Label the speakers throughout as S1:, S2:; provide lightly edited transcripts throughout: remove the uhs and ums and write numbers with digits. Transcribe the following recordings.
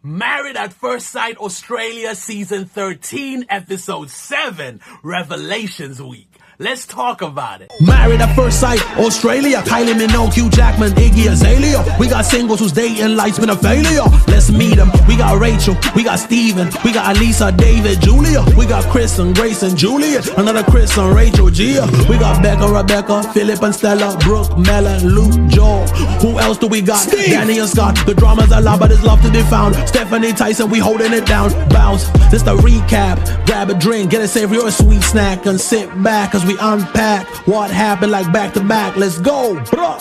S1: Married at First Sight Australia Season 13, Episode 7, Revelations Week. Let's talk about it.
S2: Married at First Sight Australia, Kylie Minogue, Hugh Jackman, Iggy Azalea. We got singles whose dating life's been a failure. Let's meet them. We got Rachel, we got Steven, we got Elisa, David, Julia. We got Chris and Grace and Juliet. Another Chris and Rachel, Gia. We got Becca, Rebecca, Philip and Stella, Brooke, Mel and Luke, Joel. Who else do we got? Steve. Danny and Scott. The drama's a lot, but there's love to be found. Stephanie Tyson, we holding it down. Bounce. This the recap. Grab a drink, get a savory or a sweet snack, and sit back as we unpack what happened like back to back. Let's go, bro.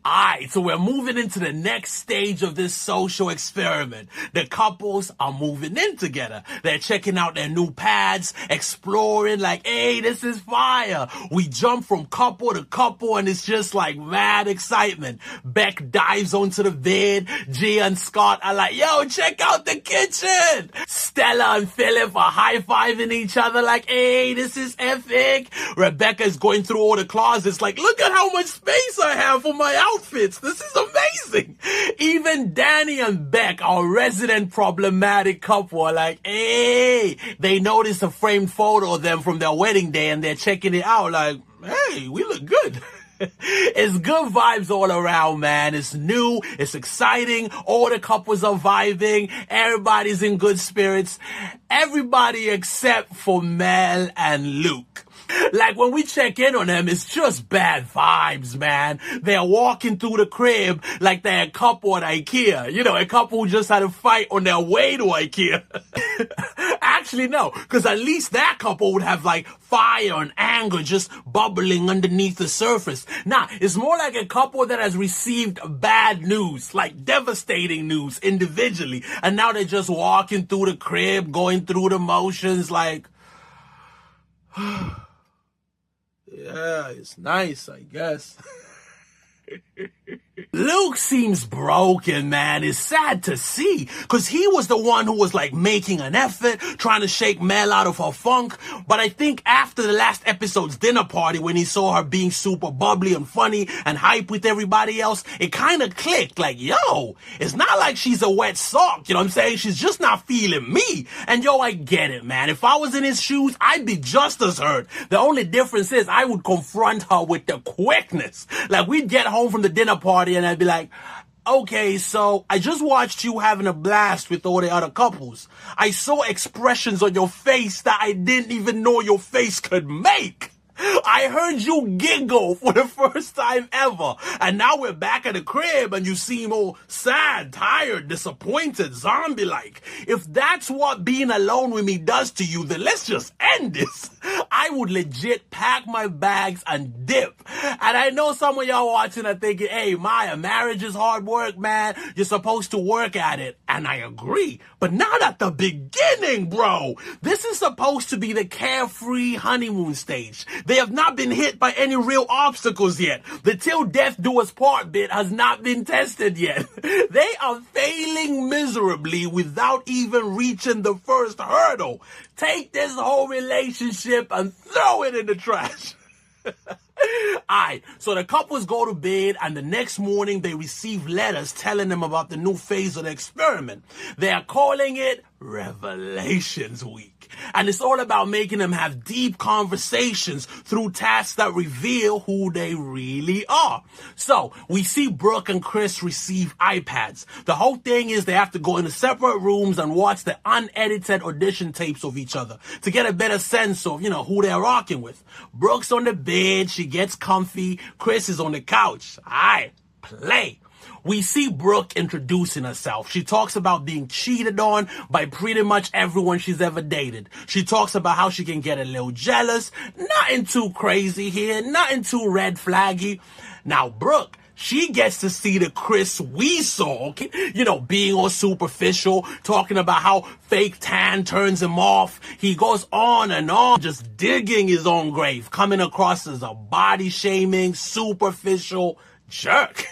S1: Alright, so we're moving into the next stage of this social experiment. The couples are moving in together. They're checking out their new pads, exploring like, hey, this is fire. We jump from couple to couple and it's just like mad excitement. Beck dives onto the bed. Gia and Scott are like, yo, check out the kitchen. Stella and Philip are high-fiving each other like, hey, this is epic. Rebecca is going through all the closets like, look at how much space I have for my outfits. This is amazing. Even Danny and Beck, our resident problematic couple, are like, hey, they noticed a framed photo of them from their wedding day and they're checking it out like, hey, we look good. It's good vibes all around, man. It's new, it's exciting, all the couples are vibing, everybody's in good spirits. Everybody except for Mel and Luke. Like when we check in on them, it's just bad vibes, man. They're walking through the crib like they're a couple at IKEA. You know, a couple who just had a fight on their way to IKEA. Actually, no, because at least that couple would have like fire and anger just bubbling underneath the surface. Nah, it's more like a couple that has received bad news, like devastating news individually. And now they're just walking through the crib, going through the motions like... yeah, it's nice, I guess. Luke seems broken, man. It's sad to see, because he was the one who was like making an effort, trying to shake Mel out of her funk. But I think after the last episode's dinner party, when he saw her being super bubbly and funny and hype with everybody else, it kind of clicked like, yo, it's not like she's a wet sock, you know what I'm saying? She's just not feeling me. And yo, I get it, man. If I was in his shoes, I'd be just as hurt. The only difference is I would confront her with the quickness. Like we'd get home from the dinner party and I'd be like, okay, so I just watched you having a blast with all the other couples. I saw expressions on your face that I didn't even know your face could make. I heard you giggle for the first time ever. And now we're back at the crib and you seem all sad, tired, disappointed, zombie-like. If that's what being alone with me does to you, then let's just end this. I would legit pack my bags and dip. And I know some of y'all watching are thinking, hey, Maya, marriage is hard work, man. You're supposed to work at it. And I agree. But not at the beginning, bro. This is supposed to be the carefree honeymoon stage. They have not been hit by any real obstacles yet. The till death do us part bit has not been tested yet. They are failing miserably without even reaching the first hurdle. Take this whole relationship and throw it in the trash. Alright, so the couples go to bed and the next morning they receive letters telling them about the new phase of the experiment. They are calling it Revelations Week. And it's all about making them have deep conversations through tasks that reveal who they really are. So we see Brooke and Chris receive iPads. The whole thing is they have to go into separate rooms and watch the unedited audition tapes of each other to get a better sense of, who they're rocking with. Brooke's on the bed. She gets comfy. Chris is on the couch. Alright, play. We see Brooke introducing herself. She talks about being cheated on by pretty much everyone she's ever dated. She talks about how she can get a little jealous. Nothing too crazy here. Nothing too red flaggy. Now, Brooke, she gets to see the Chris we saw, being all superficial, talking about how fake tan turns him off. He goes on and on, just digging his own grave, coming across as a body-shaming, superficial jerk.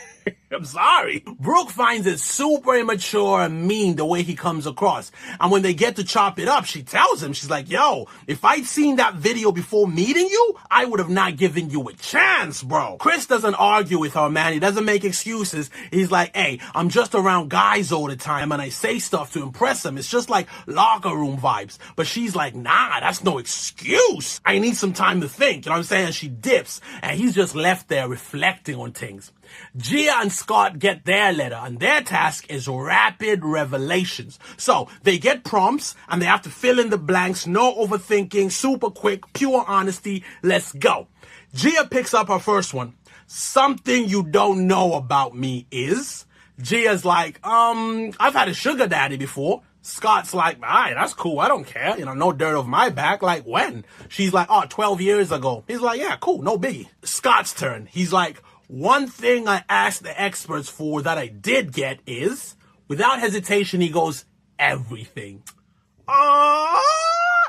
S1: I'm sorry. Brooke finds it super immature and mean the way he comes across. And when they get to chop it up, she tells him, she's like, yo, if I'd seen that video before meeting you, I would have not given you a chance, bro. Chris doesn't argue with her, man. He doesn't make excuses. He's like, hey, I'm just around guys all the time and I say stuff to impress them. It's just like locker room vibes. But she's like, nah, that's no excuse. I need some time to think. You know what I'm saying? She dips and he's just left there reflecting on things. Gia and Scott get their letter and their task is rapid revelations. So they get prompts and they have to fill in the blanks, no overthinking, super quick, pure honesty. Let's go. Gia picks up her first one. Something you don't know about me is... Gia's like, I've had a sugar daddy before. Scott's like, all right, that's cool. I don't care. You know, no dirt off my back. Like, when? She's like, 12 years ago. He's like, yeah, cool. No biggie. Scott's turn. He's like, one thing I asked the experts for that I did get is, without hesitation, he goes, everything.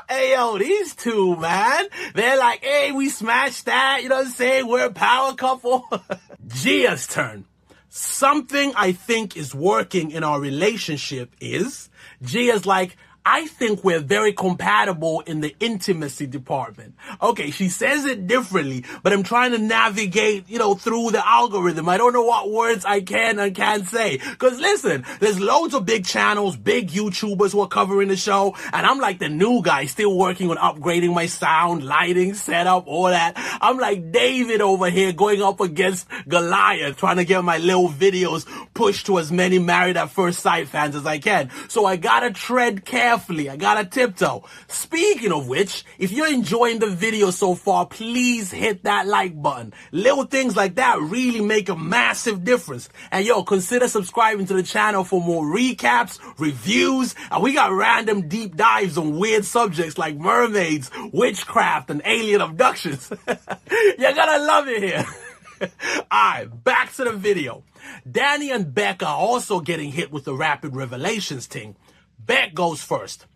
S1: Hey, yo, these two, man. They're like, hey, we smashed that. You know what I'm saying? We're a power couple. Gia's turn. Something I think is working in our relationship is, Gia's like, I think we're very compatible in the intimacy department. Okay, she says it differently, but I'm trying to navigate, through the algorithm. I don't know what words I can and can't say. Cause listen, there's loads of big channels, big YouTubers who are covering the show, and I'm like the new guy still working on upgrading my sound, lighting, setup, all that. I'm like David over here going up against Goliath, trying to get my little videos pushed to as many Married at First Sight fans as I can. So I gotta tread carefully. I gotta tiptoe. Speaking of which, if you're enjoying the video so far, please hit that like button. Little things like that really make a massive difference. And yo, consider subscribing to the channel for more recaps, reviews, and we got random deep dives on weird subjects like mermaids, witchcraft, and alien abductions. You're gonna love it here. Alright, back to the video. Danny and Beck are also getting hit with the rapid revelations thing. Beck goes first.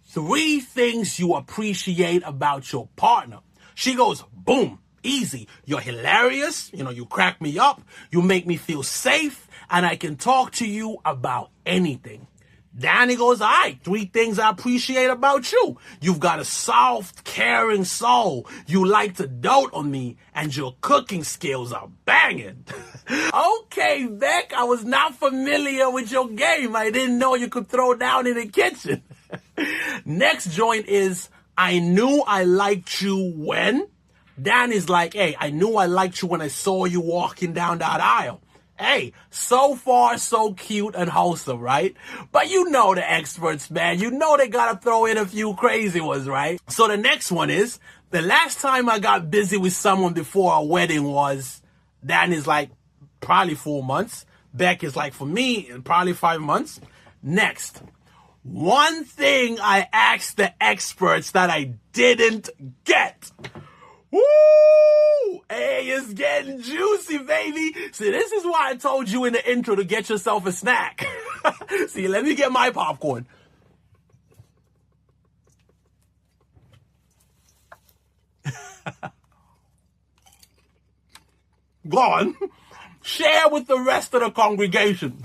S1: 3 things you appreciate about your partner. She goes, boom, easy. You're hilarious. You crack me up. You make me feel safe. And I can talk to you about anything. Danny goes, all right, 3 things I appreciate about you. You've got a soft, caring soul. You like to dote on me, and your cooking skills are banging. Okay, Beck, I was not familiar with your game. I didn't know you could throw down in the kitchen. Next joint is, I knew I liked you when? Danny's like, hey, I knew I liked you when I saw you walking down that aisle. Hey, so far, so cute and wholesome, right? But you know the experts, man. You know they gotta throw in a few crazy ones, right? So the next one is, the last time I got busy with someone before a wedding was, Danny's like, probably 4 months. Beck is like, for me, probably 5 months. Next, one thing I asked the experts that I didn't get. Woo! Hey, it's getting juicy, baby. See, this is why I told you in the intro to get yourself a snack. See, let me get my popcorn. Go on. Share with the rest of the congregation.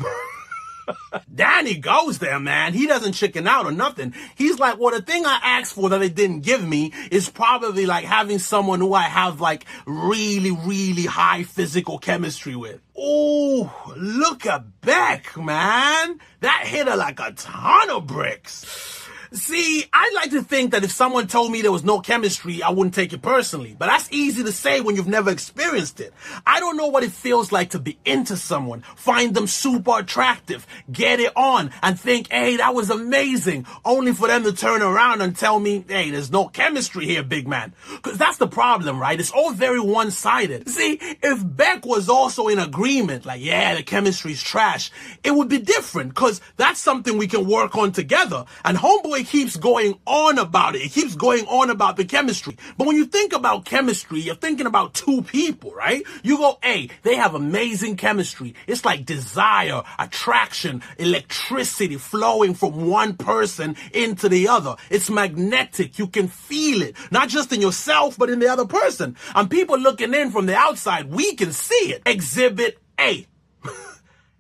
S1: Danny goes there, man. He doesn't chicken out or nothing. He's like, well, the thing I asked for that they didn't give me is probably like having someone who I have like really, really high physical chemistry with. Ooh, look at Beck, man. That hit her like a ton of bricks. See, I'd like to think that if someone told me there was no chemistry, I wouldn't take it personally. But that's easy to say when you've never experienced it. I don't know what it feels like to be into someone, find them super attractive, get it on, and think, hey, that was amazing, only for them to turn around and tell me, hey, there's no chemistry here, big man. Because that's the problem, right? It's all very one-sided. See, if Beck was also in agreement, like, yeah, the chemistry's trash, it would be different, because that's something we can work on together. And homeboy keeps going on about it. He keeps going on about the chemistry. But when you think about chemistry, you're thinking about 2 people, right? You go, hey, they have amazing chemistry. It's like desire, attraction, electricity flowing from one person into the other. It's magnetic. You can feel it, not just in yourself, but in the other person. And people looking in from the outside, we can see it. Exhibit A.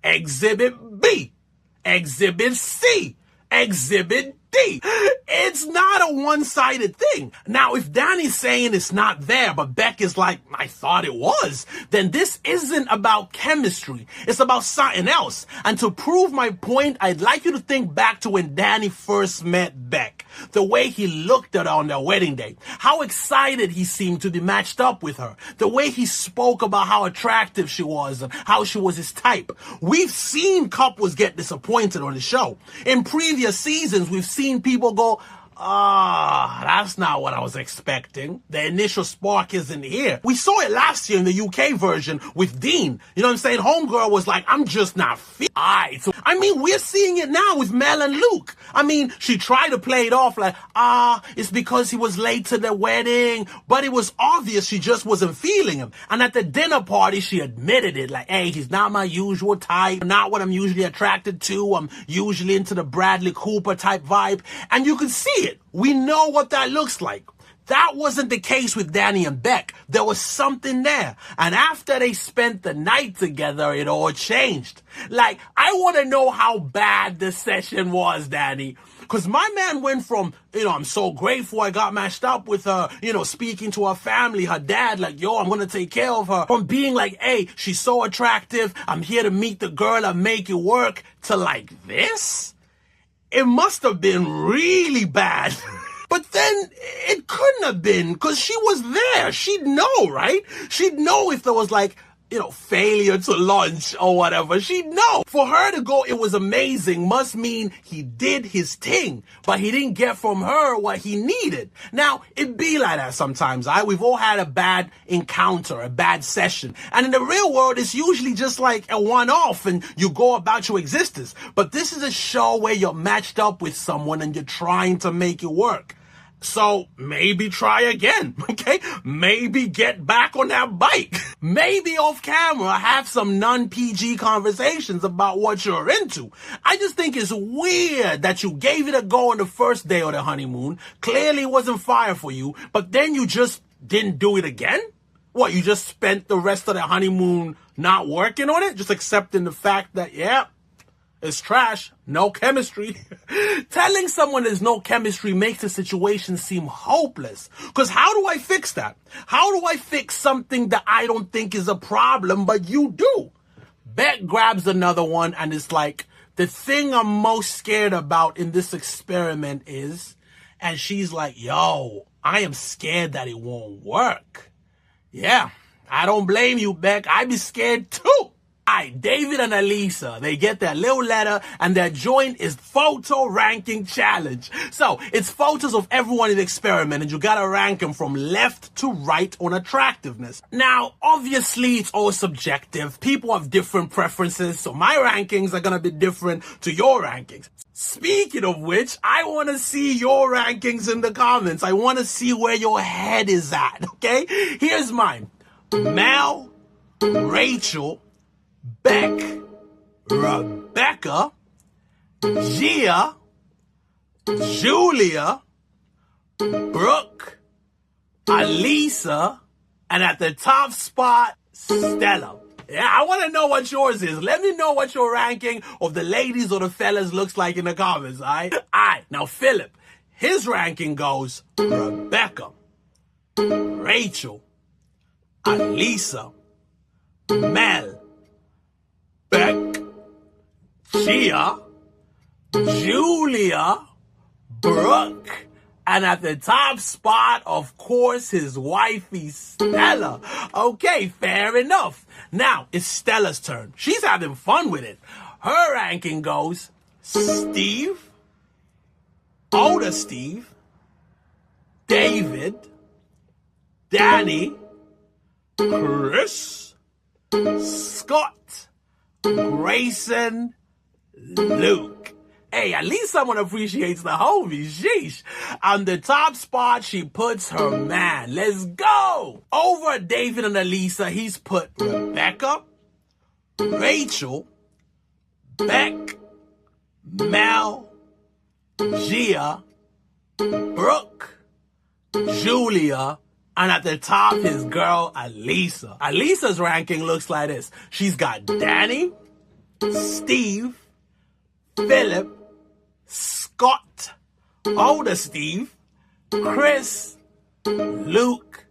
S1: Exhibit B, Exhibit C, Exhibit D. It's not a one-sided thing. Now, if Danny's saying it's not there, but Beck is like, I thought it was, then this isn't about chemistry. It's about something else. And to prove my point, I'd like you to think back to when Danny first met Beck. The way he looked at her on their wedding day. How excited he seemed to be matched up with her. The way he spoke about how attractive she was and how she was his type. We've seen couples get disappointed on the show. In previous seasons, we've seen people go, that's not what I was expecting. The initial spark isn't here. We saw it last year in the UK version with Dean. You know what I'm saying? Homegirl was like, I'm just not fit. Aight. So, I mean, we're seeing it now with Mel and Luke. I mean, she tried to play it off like, it's because he was late to the wedding. But it was obvious she just wasn't feeling him. And at the dinner party, she admitted it. Like, hey, he's not my usual type. Not what I'm usually attracted to. I'm usually into the Bradley Cooper type vibe. And you can see it. We know what that looks like. That wasn't the case with Danny and Beck. There was something there. And after they spent the night together, it all changed. Like, I want to know how bad the session was, Danny. Because my man went from, I'm so grateful I got matched up with her, speaking to her family, her dad, like, yo, I'm going to take care of her. From being like, hey, she's so attractive. I'm here to meet the girl and make it work. To like this? It must have been really bad. But then it couldn't have been because she was there. She'd know, right? She'd know if there was like, failure to launch or whatever. She'd know. For her to go, it was amazing must mean he did his thing, but he didn't get from her what he needed. Now, it be like that sometimes, We've all had a bad encounter, a bad session. And in the real world, it's usually just like a one-off and you go about your existence. But this is a show where you're matched up with someone and you're trying to make it work. So maybe try again, okay? Maybe get back on that bike. Maybe off camera have some non-PG conversations about what you're into. I just think it's weird that you gave it a go on the first day of the honeymoon. Clearly it wasn't fire for you, but then you just didn't do it again? What, you just spent the rest of the honeymoon not working on it? Just accepting the fact that, it's trash. No chemistry. Telling someone there's no chemistry makes the situation seem hopeless. Because how do I fix that? How do I fix something that I don't think is a problem, but you do? Beck grabs another one and it's like, the thing I'm most scared about in this experiment is, and she's like, yo, I am scared that it won't work. Yeah, I don't blame you, Beck. I'd be scared too. Aight, David and Elisa, they get their little letter and their joint is photo ranking challenge. So it's photos of everyone in the experiment and you gotta rank them from left to right on attractiveness. Now, obviously it's all subjective. People have different preferences, so my rankings are gonna be different to your rankings. Speaking of which, I want to see your rankings in the comments. I want to see where your head is at, okay? Here's mine. Mel, Rachel, Beck, Rebecca, Gia, Julia, Brooke, Alisa, and at the top spot, Stella. Yeah, I want to know what yours is. Let me know what your ranking of the ladies or the fellas looks like in the comments, alright? Alright, now Philip, his ranking goes Rebecca, Rachel, Alisa, Mel, Beck, Gia, Julia, Brooke, and at the top spot, of course, his wifey, Stella. Okay, fair enough. Now, it's Stella's turn. She's having fun with it. Her ranking goes Steve, older Steve, David, Danny, Chris, Scott, Grayson, Luke. Hey, at least someone appreciates the homies. Sheesh. On the top spot, she puts her man. Let's go. Over David and Elisa, he's put Rebecca, Rachel, Beck, Mel, Gia, Brooke, Julia, and at the top, his girl, Alisa. Alisa's ranking looks like this. She's got Danny, Steve, Philip, Scott, older Steve, Chris, Luke,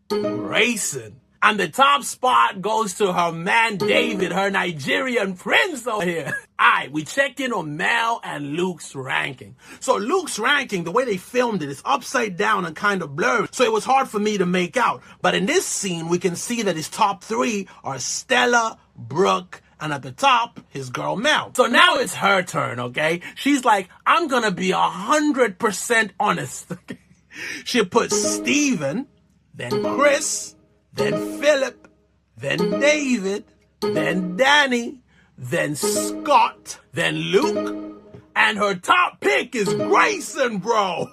S1: Grayson. And the top spot goes to her man David, her Nigerian prince over here. Alright, we check in on Mel and Luke's ranking. So Luke's ranking, the way they filmed it, is upside down and kind of blurred, so it was hard for me to make out. But in this scene, we can see that his top three are Stella, Brooke, and at the top, his girl Mel. So now it's her turn, okay? She's like, I'm gonna be 100% honest. She put Steven, then Chris, then Philip, then David, then Danny, then Scott, then Luke, and her top pick is Grayson, bro.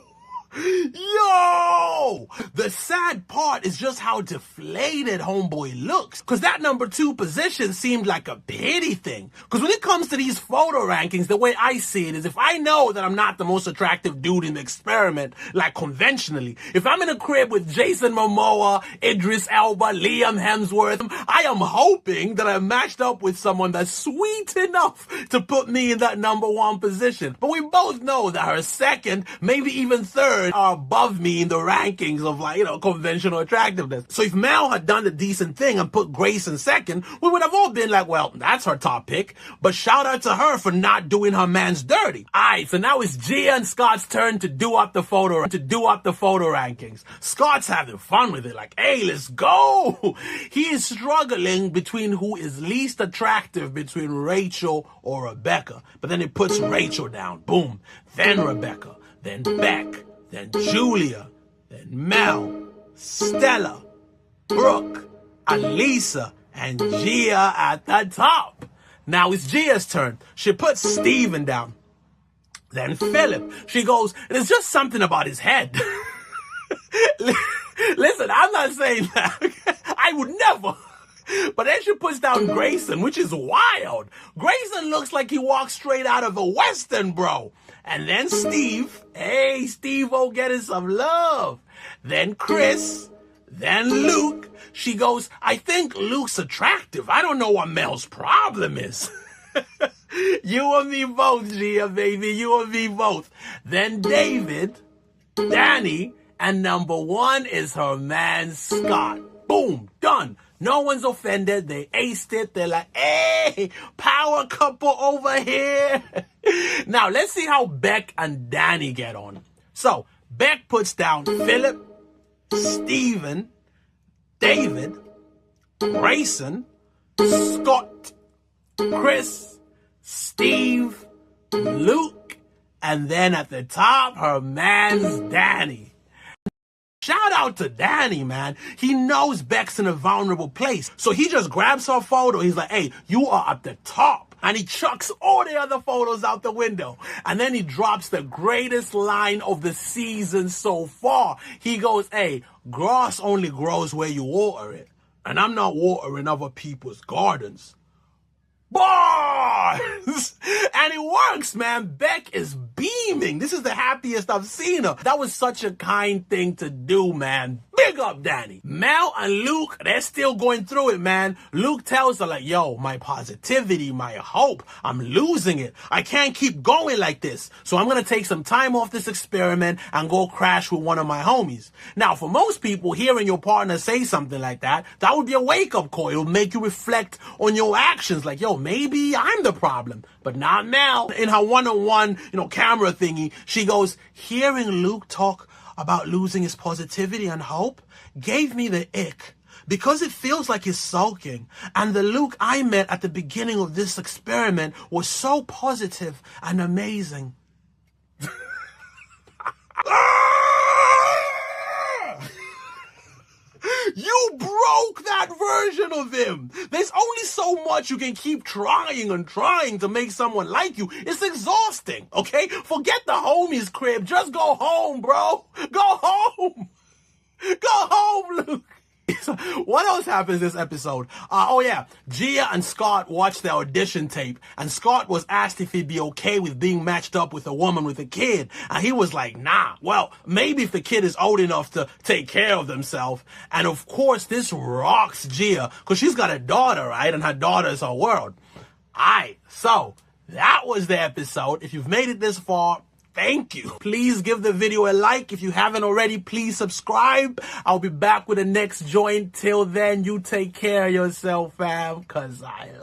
S1: Yo! The sad part is just how deflated homeboy looks. Cause that number 2 position seemed like a pity thing. Cause when it comes to these photo rankings, the way I see it is if I know that I'm not the most attractive dude in the experiment, like conventionally, if I'm in a crib with Jason Momoa, Idris Elba, Liam Hemsworth, I am hoping that I'm matched up with someone that's sweet enough to put me in that number 1 position. But we both know that her second, maybe even third, are above me in the rankings of, like, conventional attractiveness. So if Mel had done the decent thing and put Grace in second, we would have all been like, well, that's her top pick. But shout out to her for not doing her man's dirty. Alright, so now it's Gia and Scott's turn to do up the photo rankings. Scott's having fun with it, like, hey, let's go. He is struggling between who is least attractive between Rachel or Rebecca. But then he puts Rachel down. Boom. Then Rebecca. Then Beck. Then Julia, then Mel, Stella, Brooke, Alisa, and Gia at the top. Now it's Gia's turn. She puts Steven down. Then Philip. She goes, there's just something about his head. Listen, I'm not saying that. I would never. But then she puts down Grayson, which is wild. Grayson looks like he walked straight out of a Western, bro. And then Steve. Hey, Steve-o getting some love. Then Chris. Then Luke. She goes, I think Luke's attractive. I don't know what Mel's problem is. You and me both, Gia, baby. You and me both. Then David, Danny, and number 1 is her man, Scott. Boom, done. No one's offended. They aced it. They're like, hey, power couple over here. Now, let's see how Beck and Danny get on. So, Beck puts down Philip, Steven, David, Grayson, Scott, Chris, Steve, Luke, and then at the top, her man's Danny. Shout out to Danny, man. He knows Beck's in a vulnerable place. So he just grabs her photo. He's like, hey, you are at the top. And he chucks all the other photos out the window. And then he drops the greatest line of the season so far. He goes, hey, grass only grows where you water it. And I'm not watering other people's gardens. Bars! And it works, man. Beck is beaming. This is the happiest I've seen her. That was such a kind thing to do, man. Big up, Danny. Mel and Luke, they're still going through it, man. Luke tells her, like, yo, my positivity, my hope, I'm losing it. I can't keep going like this. So I'm going to take some time off this experiment and go crash with one of my homies. Now, for most people, hearing your partner say something like that, that would be a wake-up call. It would make you reflect on your actions. Like, yo, maybe I'm the problem, but not Mel. In her one-on-one, camera thingy, she goes, hearing Luke talk about losing his positivity and hope gave me the ick because it feels like he's sulking. And the Luke I met at the beginning of this experiment was so positive and amazing. You broke that version of him. There's only so much you can keep trying and trying to make someone like you. It's exhausting, okay? Forget the homie's crib. Just go home, bro. Go home. Go home, Luke. What else happens this episode? Gia and Scott watched the audition tape, and Scott was asked if he'd be okay with being matched up with a woman with a kid, and he was like, nah. Well, maybe if the kid is old enough to take care of themselves. And of course, this rocks Gia, because she's got a daughter, right? And her daughter is her world. Alright, so that was the episode. If you've made it this far, thank you. Please give the video a like. If you haven't already, please subscribe. I'll be back with the next joint. Till then, you take care of yourself, fam, cause I